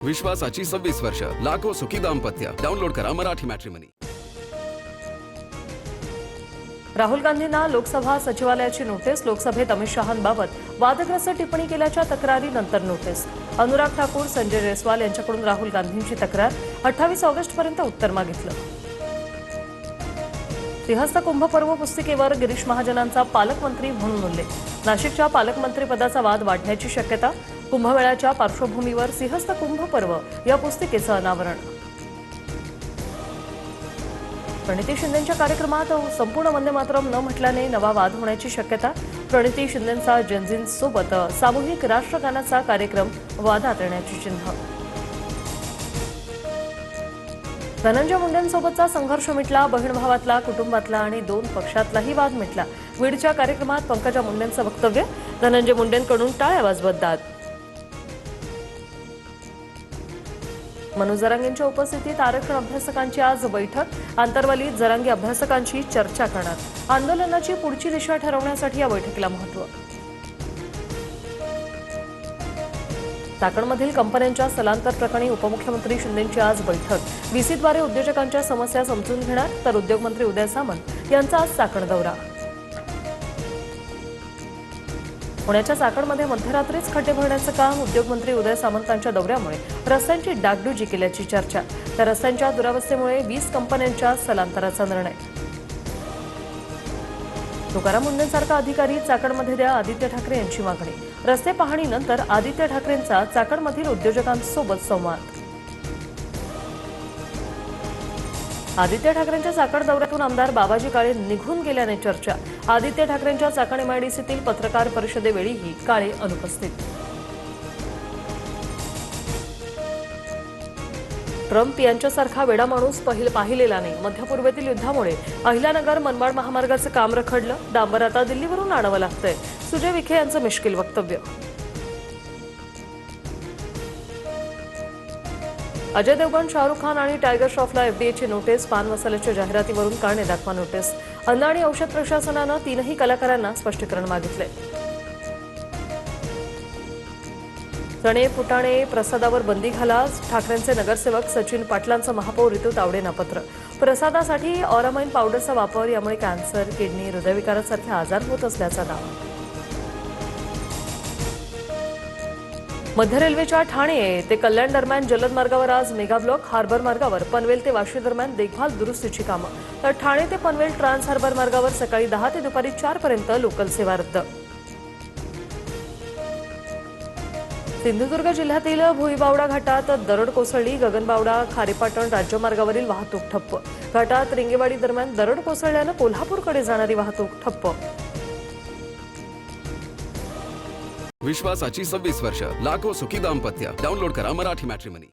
विश्वासाची 26 वर्ष, लाखो सुखी दाम्पत्य. डाउनलोड करा मराठी मॅट्रिमनी. राहुल गांधींना लोकसभा सचिवालयाची नोटीस. लोकसभेत अमित शहांबाबत वादग्रस्त टिप्पणी केल्याच्या तक्रारीनंतर नोटीस. अनुराग ठाकूर, संजय जयस्वाल यांच्याकडून राहुल गांधींची तक्रार. 28 ऑगस्टपर्यंत उत्तर मागितलं. सिंहस्थ कुंभ पर्व पुस्तिकेवर गिरीश महाजनांचा पालकमंत्री म्हणून उल्लेख. नाशिकच्या पालकमंत्रीपदाचा वाद वाढण्याची शक्यता. कुंभमेळ्याच्या पार्श्वभूमीवर सिंहस्थ कुंभ पर्व या पुस्तिकेचं अनावरण. प्रणिती शिंदेंच्या कार्यक्रमात संपूर्ण वंदे मातरम न म्हटल्याने नवा वाद होण्याची शक्यता. प्रणिती शिंदेंचा जनजींसोबत सामूहिक राष्ट्रगानाचा कार्यक्रम वादात येण्याची चिन्ह. धनंजय मुंडेंसोबतचा संघर्ष मिटला. बहीण भावातला, कुटुंबातला आणि 2 पक्षातलाही वाद मिटला. बीडच्या कार्यक्रमात पंकजा मुंडेंचं वक्तव्य. धनंजय मुंडेंकडून टाळ्या वाजवत दाद. मनोज जरांगेंच्या उपस्थितीत आरक्षण अभ्यासकांची आज बैठक. आंतरवलीत जरांगे अभ्यासकांची चर्चा करणार. आंदोलनाची पुढची दिशा ठरवण्यासाठी या बैठकीला महत्त्व. चाकणमधील कंपन्यांच्या स्थलांतर प्रकरणी उपमुख्यमंत्री शिंदेंची आज बैठक. व्हीसीद्वारे उद्योजकांच्या समस्या समजून घेणार. तर उद्योगमंत्री उदय सामंत यांचा आज चाकण दौरा. पुण्याच्या चाकणमध्ये मध्यरात्रीच खड्डे भरण्याचं काम. उद्योगमंत्री उदय सामंतांच्या दौऱ्यामुळे रस्त्यांची डागडुजी केल्याची चर्चा. तर रस्त्यांच्या दुरावस्थेमुळे 20 कंपन्यांच्या स्थलांतराचा निर्णय. तुकाराम मुंडेंसारखा अधिकारी चाकणमध्ये द्या, आदित्य ठाकरे यांची मागणी. रस्ते पाहणीनंतर आदित्य ठाकरेंचा चाकणमधील उद्योजकांसोबत संवाद. आदित्य ठाकरेंच्या चाकण दौऱ्यातून आमदार बाबाजी काळे निघून गेल्याने चर्चा. आदित्य ठाकरेंच्या चाकण एमआयडीसीतील पत्रकार परिषदेवेळीही काळे अनुपस्थित. ट्रम्प यांच्यासारखा वेडा माणूस पाहिलेला नाही. मध्यपूर्वेतील युद्धामुळे अहिल्यानगर मनमाड महामार्गाचं काम रखडलं. डांबर आता दिल्लीवरून आणावं लागतंय. सुजय विखे यांचं मिश्किल वक्तव्य. अजय देवगण, शाहरुख खान आणि टायगर श्रॉफला एफडीएची नोटीस. पान मसाल्याच्या जाहिरातीवरून कारणे दाखवा नोटीस. अन्न आणि औषध प्रशासनानं 3ही कलाकारांना स्पष्टीकरण मागितले. चणे फुटाणे प्रसादावर बंदी घाला. ठाकरेंचे नगरसेवक सचिन पाटलांचं महापौर ऋतू तावडेंना पत्र. प्रसादासाठी ऑरामाइन पावडरचा वापर. यामुळे कॅन्सर, किडनी, हृदयविकारासारखे आजार होत असल्याचा दावा. मध्य रेल्वेच्या ठाणे ते कल्याण दरम्यान जलद मार्गावर आज मेगा ब्लॉक. हार्बर मार्गावर पनवेल ते वाशी दरम्यान देखभाल दुरुस्तीची कामं. तर ठाणे ते पनवेल ट्रान्स हार्बर मार्गावर सकाळी 10 ते दुपारी 4 पर्यंत लोकल सेवा रद्द. सिंधुदुर्ग जिल्ह्यातील भुईबावडा घाटात दरड कोसळली. गगनबावडा खारेपाटण राज्यमार्गावरील वाहतूक ठप्प. घाटात रिंगेवाडी दरम्यान दरड कोसळल्यानं कोल्हापूरकडे जाणारी वाहतूक ठप्प. विश्वासाची 26 वर्ष, लाखो सुखी दाम्पत्य. डाउनलोड करा मराठी मॅट्रिमनी.